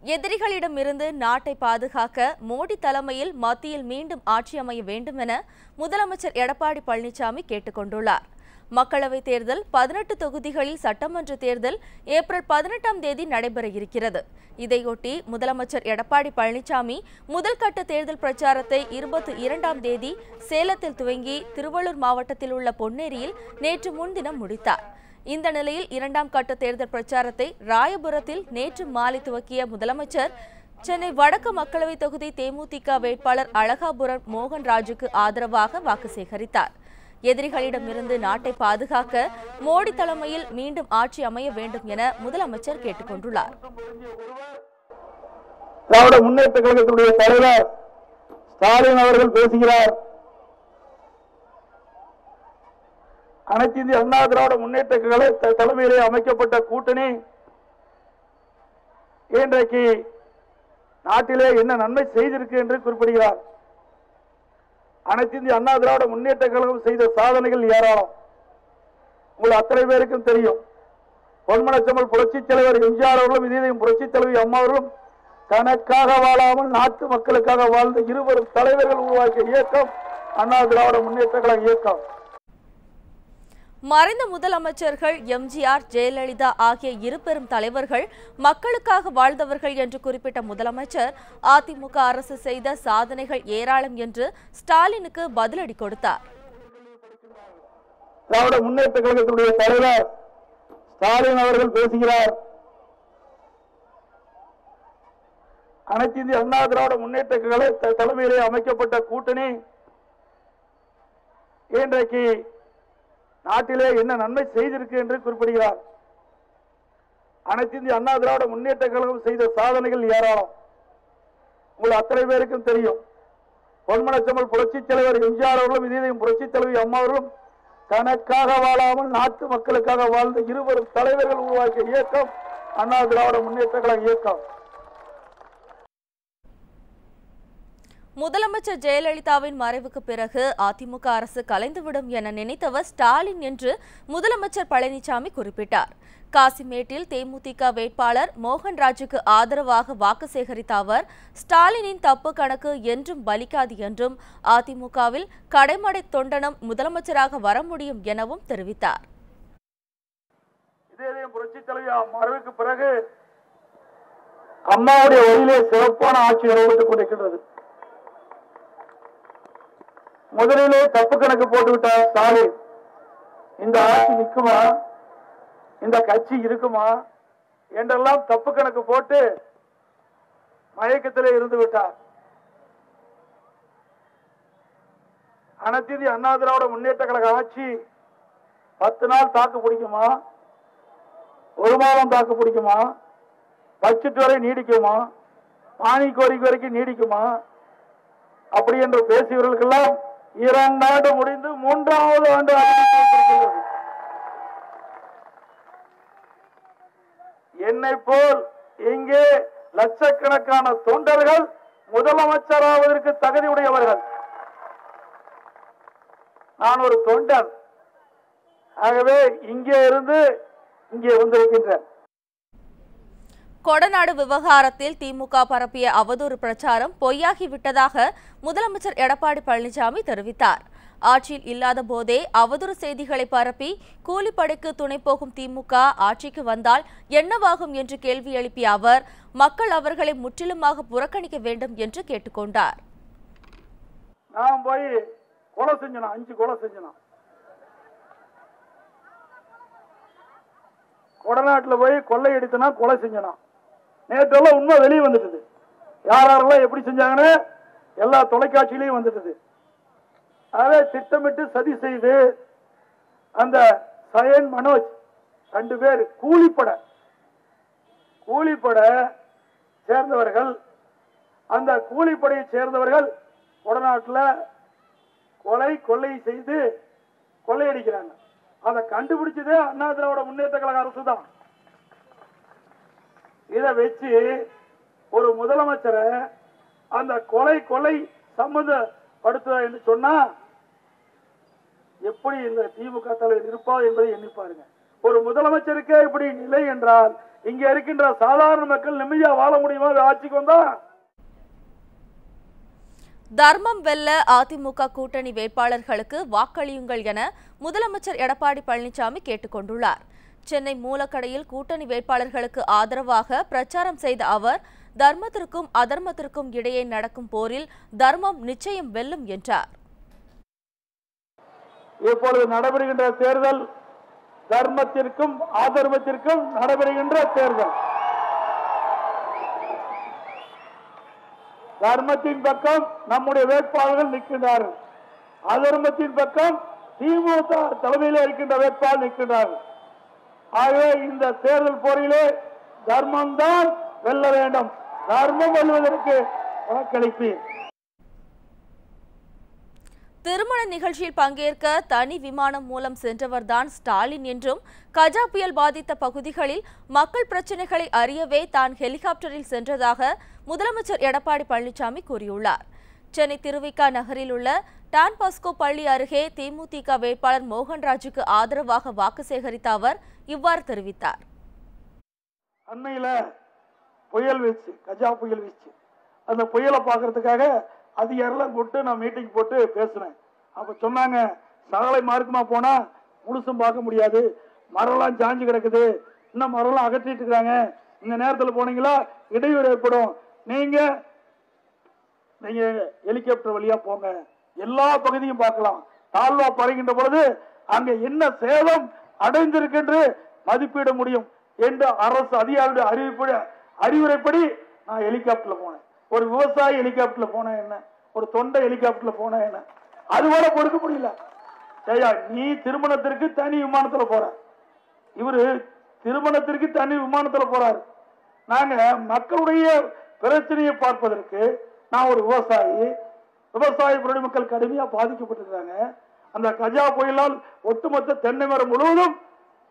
எதிரிகளிடமிருந்து நாட்டை பாதுகாக்க மோடி தலைமையில் மத்தியில் மீண்டும் ஆட்சி அமைய வேண்டும் என முதலமைச்சர் எடப்பாடி பழனிசாமி கேட்டுக் கொண்டுள்ளார். மக்களவைத் தேர்தல் 18 தொகுதிகளில் சட்டமன்ற தேர்தல் ஏப்ரல் 18ஆம் தேதி நடைபெற இருக்கிறது. இதையொட்டி முதலமைச்சர் எடப்பாடி பழனிசாமி முதல்கட்ட தேர்தல் பிரச்சாரத்தை 22ஆம் தேதி சேலத்தில் துவங்கி திருவள்ளூர் மாவட்டத்தில் உள்ள பொன்னேரியில் நேற்று முன்தினம் முடித்தார். இந்த நிலையில் 2ஆம் கட்ட தேர்தல் பிரச்சாரத்தை ராயபுரத்தில் நேற்று மாலை துவக்கிய முதலமைச்சர் சென்னை வடக்கு மக்களவைத் தொகுதி தேமுதிக வேட்பாளர் அழகாபுரம் மோகன்ராஜுக்கு ஆதரவாக வாக்கு சேகரித்தார். எதிரிகளிடமிருந்து நாட்டை பாதுகாக்க மோடி தலைமையில் மீண்டும் ஆட்சி அமைய வேண்டும் என முதலமைச்சர் கேட்டுக் கொண்டுள்ளார். திராவிட முன்னேற்ற கழகத்துடைய தலைவர் ஸ்டாலின் அவர்கள் பேசுகிறார். அனைத்து இந்திய அண்ணா திராவிட முன்னேற்ற கழக தலைமையிலே அமைக்கப்பட்ட கூட்டணி இன்றைக்கு நாட்டிலே என்ன நன்மை செய்திருக்கு என்று குறிப்பிடுகிறார். அனைத்து இந்திய அண்ணா திராவிட முன்னேற்ற கழகம் செய்த சாதனைகள் ஏராளம். உங்கள் அத்தனை பேருக்கும் தெரியும். பொன்மனச்செம்மல் புரட்சித் தலைவர் எம்ஜிஆர் அவர்களும் இதயம் புரட்சித் தலைவி அம்மா அவர்களும் தனக்காக வாழாமல் நாட்டு மக்களுக்காக வாழ்ந்த இருவரும் தலைவர்கள் உருவாக்கிய இயக்கம் அண்ணா திராவிட முன்னேற்ற கழக இயக்கம். மறைந்த முதலமைச்சர்கள் எம்ஜிஆர், ஜெயலலிதா ஆகிய இரு பெரும் தலைவர்கள் மக்களுக்காக வாழ்ந்தவர்கள் என்று குறிப்பிட்ட முதலமைச்சர் அதிமுக அரசு செய்த சாதனைகள் ஏராளம் என்று ஸ்டாலினுக்கு பதிலடி கொடுத்தார். திராவிட முன்னேற்ற கழகத்துடைய தலைவர் ஸ்டாலின் அவர்கள் பேசுகிறார். அனைத்து இந்திய அண்ணா திராவிட முன்னேற்ற கழக தலைமையிலே அமைக்கப்பட்ட கூட்டணி இன்றைக்கு நாட்டிலே என்ன நன்மை செய்திருக்கு என்று குறிப்பிடுகிறார். அனைத்து இந்திய அண்ணா திராவிட முன்னேற்ற கழகம் செய்த சாதனைகள் ஏராளம். உங்கள் அத்தனை பேருக்கும் தெரியும். பொன்மனச்செம்மல் புரட்சித் தலைவர் எம்ஜிஆர் அவர்களும் இதயம் புரட்சித் தலைவி அம்மா அவர்களும் தனக்காக வாழாமல் நாட்டு மக்களுக்காக வாழ்ந்த இருவரும் தலைவர்கள் உருவாக்கிய இயக்கம் அண்ணா திராவிட முன்னேற்ற கழக இயக்கம். முதலமைச்சர் ஜெயலலிதாவின் மறைவுக்கு பிறகு அதிமுக அரசு கலைந்துவிடும் என நினைத்தவர் ஸ்டாலின் என்று முதலமைச்சர் பழனிசாமி குறிப்பிட்டார். காசிமேட்டில் தேமுதிக வேட்பாளர் மோகன்ராஜுக்கு ஆதரவாக வாக்கு சேகரித்த அவர் ஸ்டாலினின் தப்பு கணக்கு என்றும் பலிக்காது என்றும் அதிமுகவில் கடைமடை தொண்டனும் முதலமைச்சராக வர முடியும் எனவும் தெரிவித்தார். புரட்சித் தலைவி மறைவுக்கு பிறகு அம்மாவுடைய வழியிலே சிறப்பான ஆட்சி நடைபெற்றுக் கொண்டிருக்கிறது. முதலிலே தப்பு கணக்கு போட்டுவிட்டார் ஸ்டாலின். இந்த ஆட்சி நிற்குமா, இந்த கட்சி இருக்குமா என்றெல்லாம் தப்பு கணக்கு போட்டு மயக்கத்திலே இருந்து விட்டார். அனைத்து இந்திய அண்ணா திராவிட முன்னேற்ற கழக ஆட்சி 10 நாள் தாக்கு பிடிக்குமா, 1 மாதம் தாக்கு பிடிக்குமா, பட்ஜெட் வரை நீடிக்குமா, மானிய கோரிக்கை வரைக்கும் நீடிக்குமா அப்படி என்று பேசியவர்களுக்கெல்லாம் 2 ஆண்டு முடிந்து 3வது ஆண்டு அறிவிக்கப்பட்டிருக்கிறது. என்னை போல் இங்கே லட்சக்கணக்கான தொண்டர்கள் முதலமைச்சராவதற்கு தகுதியுடையவர்கள். நான் ஒரு தொண்டன். ஆகவே இங்கே இருந்து இங்கே வந்திருக்கின்றேன். கொடநாடு விவகாரத்தில் திமுக பரப்பிய அவதூறு பிரச்சாரம் பொய்யாகிவிட்டதாக முதலமைச்சர் எடப்பாடி பழனிசாமி தெரிவித்தார். ஆட்சியில் இல்லாத போதே அவதூறு செய்திகளை பரப்பி கூலிப்படைக்கு துணை போகும் திமுக ஆட்சிக்கு வந்தால் என்னவாகும் என்று கேள்வி எழுப்பிய அவர் மக்கள் அவர்களை முற்றிலுமாக புறக்கணிக்க வேண்டும் என்று கேட்டுக்கொண்டார். நான் போய் கொலை செஞ்சனா, 5 கொலை செஞ்சனா, கொடநாட்டில் போய் கொள்ளையடித்தனா, கொலை செஞ்சனா, நேற்றெல்லாம் உண்மை வெளியே வந்துட்டது. யாரெல்லாம் எப்படி செஞ்சாங்கன்னு எல்லா தொலைக்காட்சியிலையும் வந்துட்டது. அதை திட்டமிட்டு சதி செய்து அந்த சயன் மனோஜ் 2 பேர் கூலிப்படை சேர்ந்தவர்கள், அந்த கூலிப்படையை சேர்ந்தவர்கள் கொடநாட்டில் கொள்ளை செய்து கொள்ளையடிக்கிறாங்க. அதை கண்டுபிடிச்சதே அண்ணா திராவிட முன்னேற்ற கழக அரசு தான். இதை வச்சு ஒரு முதலமைச்சரை அந்த கொலை சம்பந்தப்படுத்துவார் என்று சொன்னா எப்படி இந்த திமுக தலைவர் இருப்பார் என்பதை எண்ணி பாருங்க. ஒரு முதலமைச்சருக்கே இப்படி நிலை என்றால் இங்க இருக்கின்ற சாதாரண மக்கள் நிம்மதியா வாழ முடியுமா ஆட்சிக்கு வந்தா? தர்மம் வெல்ல அதிமுக கூட்டணி வேட்பாளர்களுக்கு வாக்களியுங்கள் என முதலமைச்சர் எடப்பாடி பழனிசாமி கேட்டுக் கொண்டுள்ளார். சென்னை மூலக்கடையில் கூட்டணி வேட்பாளர்களுக்கு ஆதரவாக பிரச்சாரம் செய்த அவர், தர்மத்திற்கும் அதர்மத்திற்கும் இடையே நடக்கும் போரில் தர்மம் நிச்சயம் வெல்லும் என்றார். இப்பொழுது நடைபெறுகின்ற தேர்தல் தர்மத்திற்கும் அதர்மத்திற்கும் நடைபெறுகின்ற தேர்தல். தர்மத்தின் பக்கம் நம்முடைய வேட்பாளர்கள் நிற்கின்றார்கள், அதர்மத்தின் பக்கம் திமுக தலைமையில் இருக்கின்ற வேட்பாளர் நிற்கின்றார்கள். ஆகவே இந்த தேர்தல் போரிலே தர்மம் தான் வெல்ல வேண்டும். தர்மம் வெல்வதற்கு வாக்களிப்பீர். திருமண நிகழ்ச்சியில் பங்கேற்க தனி விமானம் மூலம் சென்றவர்தான் ஸ்டாலின் என்றும், கஜா புயல் பாதித்த பகுதிகளில் மக்கள் பிரச்சினைகளை அறியவே தான் ஹெலிகாப்டரில் சென்றதாக முதலமைச்சர் எடப்பாடி பழனிசாமி கூறியுள்ளார். சென்னை திருவிக நகரில் உள்ள டான் பாஸ்கோ பள்ளி அருகே தேமுதிக வேட்பாளர் மோகன்ராஜுக்கு ஆதரவாக வாக்கு சேகரித்த அவர் இவ்வாறு தெரிவித்தார். அண்மையில புயல் வீச்சு, கஜா புயல் வீச்சு, அந்த புயலை பார்க்கறதுக்காக அதிகாரிலாம் கூப்பிட்டு நான் மீட்டிங் போட்டு பேசினேன். அப்ப சொன்னாங்க, சாலை மார்க்கமா போனா முழுசும் பார்க்க முடியாது, மரம்லாம் சாஞ்சு கிடக்குது, இன்னும் மரம்லாம் அகற்றிட்டு இருக்காங்க, இந்த நேரத்தில் போனீங்களா இடையூறு ஏற்படும், நீங்க ஹெலிகாப்டர் வழியா போங்க, எல்லா பகுதியும் பார்க்கலாம், தாழ்வா பறக்கின்ற பொழுது அங்க என்ன சேதம் அடைந்திருக்கின்ற மதிப்பிட முடியும் என்று அரசு அதிகாரியுடைய அறிவுரைப்படி நான் ஹெலிகாப்டர்ல போனேன். ஒரு விவசாயி ஹெலிகாப்டர்ல போன என்ன, ஒரு தொண்டை ஹெலிகாப்டர்ல போன என்ன, அது கூட கொடுக்க முடியல. நீ திருமணத்திற்கு தனி விமானத்துல போற, இவரு திருமணத்திற்கு தனி விமானத்துல போறாரு. நாங்க மக்களுடைய பிரச்சனையை பார்ப்பதற்கு, நான் ஒரு விவசாயி, விவசாய பொதுமக்கள் கடுமையா பாதிக்கப்பட்டிருக்காங்க. அந்த கஜா புயலால் ஒட்டுமொத்த தென்னை மரம் முழுவதும்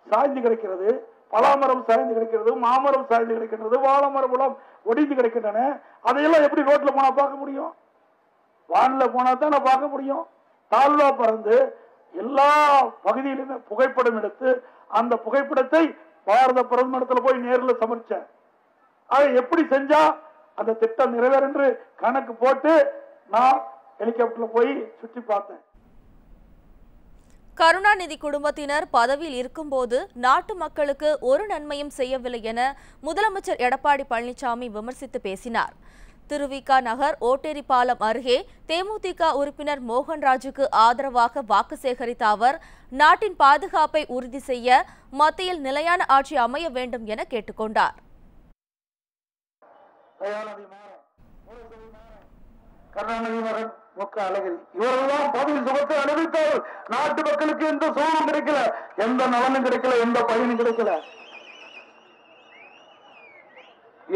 சாய்ந்து கிடைக்கிறது, பலாமரம் சாய்ந்து கிடைக்கிறது, மாமரம் சாய்ந்து கிடைக்கின்றது, வாழை மரம் மூலம் ஒடிந்து கிடைக்கின்றன. அதையெல்லாம் எப்படி ரோட்ல போனா பார்க்க முடியும்? வான்ல போனா தான் நான் பார்க்க முடியும். தாழ்வா பறந்து எல்லா பகுதியிலுமே புகைப்படம் எடுத்து அந்த புகைப்படத்தை பாரத பிரதமரிடத்துல போய் நேரில் சமர்ப்பிச்சேன். அதை எப்படி செஞ்சா அந்த திட்டம் நிறைவேறும் என்று கணக்கு போட்டு நான் ஹெலிகாப்டர்ல போய் சுற்றி பார்த்தேன். கருணாநிதி குடும்பத்தினர் பதவியில் இருக்கும்போது நாட்டு மக்களுக்கு ஒரு நன்மையும் செய்யவில்லை என முதலமைச்சர் எடப்பாடி பழனிசாமி விமர்சித்து பேசினார். திருவிக நகர் ஓட்டேரி பாலம் அருகே தேமுதிக உறுப்பினர் மோகன்ராஜுக்கு ஆதரவாக வாக்கு சேகரித்த அவர், நாட்டின் பாதுகாப்பை உறுதி செய்ய மத்தியில் நிலையான ஆட்சி அமைய வேண்டும் என கேட்டுக்கொண்டார். கருணாநிதி மகன் மு.க. அழகிரி இவரெல்லாம் பதவி சுகத்தை அனுபவித்தால் நாட்டு மக்களுக்கு எந்த சுகமும் கிடைக்கல, எந்த நலனும் கிடைக்கல, எந்த பயனும் கிடைக்கல.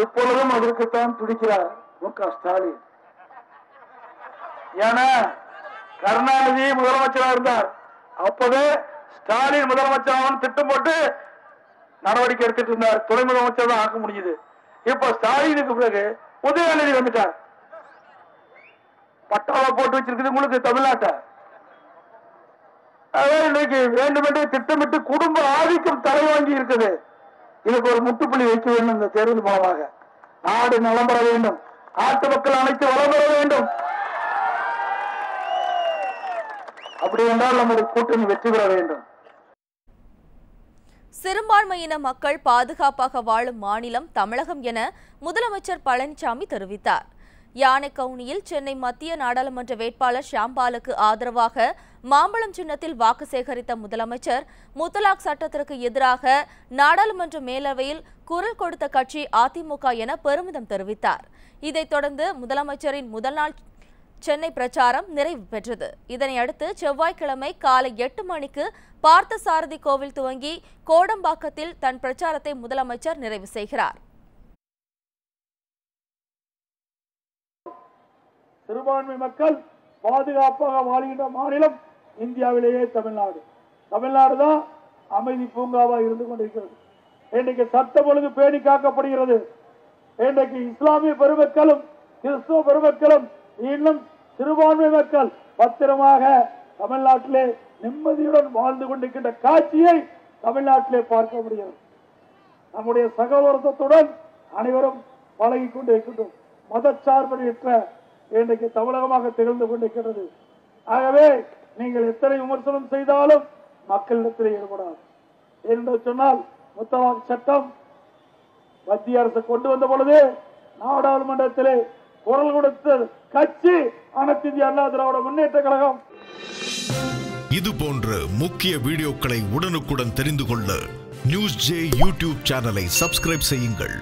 இப்பொழுதும் அதற்குத்தான் துடிக்கிறார் மு.க. ஸ்டாலின். ஏன்னா கருணாநிதி முதலமைச்சராக இருந்தார், அப்பவே ஸ்டாலின் முதலமைச்சர் திட்டம் போட்டு நடவடிக்கை எடுத்துட்டு இருந்தார், துணை முதலமைச்சர் தான் ஆக்க முடியுது. இப்ப ஸ்டாலினுக்கு பிறகு உதயநிதி வந்துட்டார், பட்டாவை போட்டு வச்சிருக்குது உங்களுக்கு தமிழ்நாட்டை. இன்னைக்கு வேண்டுமென்றே திட்டமிட்டு குடும்ப ஆதிக்கம் தலை வாங்கி இருக்குது. இதுக்கு ஒரு முட்டுப்புள்ளி வைக்க வேண்டும். இந்த தேர்தல் மூலமாக நாடு நலம் பெற வேண்டும், நாட்டு மக்கள் அனைத்து வளம் பெற வேண்டும். அப்படி என்றால் நம்முடைய கூட்டணி வெற்றி பெற வேண்டும். சிறுபான்மையின மக்கள் பாதுகாப்பாக வாழும் மாநிலம் தமிழகம் என முதலமைச்சர் பழனிசாமி தெரிவித்தார். யானைக்கவுனியில் சென்னை மத்திய நாடாளுமன்ற வேட்பாளர் ஷாம்பாலுக்கு ஆதரவாக மாம்பழம் சின்னத்தில் வாக்கு சேகரித்த முதலமைச்சர், முத்தலாக் சட்டத்திற்கு எதிராக நாடாளுமன்ற மேலவையில் குரல் கொடுத்த கட்சி அதிமுக என பெருமிதம் தெரிவித்தார். இதைத் தொடர்ந்து முதலமைச்சரின் முதல் நாள் சென்னை பிரச்சாரம் நிறைவு பெற்றது. இதனையடுத்து செவ்வாய்க்கிழமை காலை 8 மணிக்கு பார்த்தசாரதி கோவில் துவங்கி கோடம்பாக்கத்தில் தன் பிரச்சாரத்தை முதலமைச்சர் நிறைவு செய்கிறார். சிறுபான்மை மக்கள் பாதுகாப்பாக வாழ்கின்ற மாநிலம் இந்தியாவிலேயே தமிழ்நாடு. தமிழ்நாடு தான் அமைதி பூங்காவாக இருந்து கொண்டிருக்கிறது. இன்றைக்கு சட்டம் ஒழுங்கு பேணி காக்கப்படுகிறது. இன்றைக்கு இஸ்லாமிய பெருமக்களும் கிறிஸ்துவ பெருமக்களும் இன்னும் சிறுபான்மை மக்கள் பத்திரமாக தமிழ்நாட்டிலே நிம்மதியுடன் வாழ்ந்து கொண்டிருக்கின்ற காட்சியை தமிழ்நாட்டிலே பார்க்க முடிகிறது. நம்முடைய சகோதரத்துடன் அனைவரும் பழகி கொண்டிருக்கின்றோம். மதச்சார்பற்ற இன்றைக்கு தமிழகமாக திகழ்ந்து கொண்டிருக்கிறது. ஆகவே நீங்கள் எத்தனை விமர்சனம் செய்தாலும் மக்களிடத்தில் ஈடுபடாது என்று சொன்னால், முத்தலாக் சட்டம் மத்திய அரசு கொண்டு வந்த பொழுது நாடாளுமன்றத்திலே குரல் கொடுத்த கட்சி அனைத்து இந்திய அண்ணா திராவிட முன்னேற்ற கழகம். இது போன்ற முக்கிய வீடியோக்களை உடனுக்குடன் தெரிந்து கொள்ள நியூஸ் ஜே யூடியூப் சேனலை சப்ஸ்கிரைப் செய்யுங்கள்.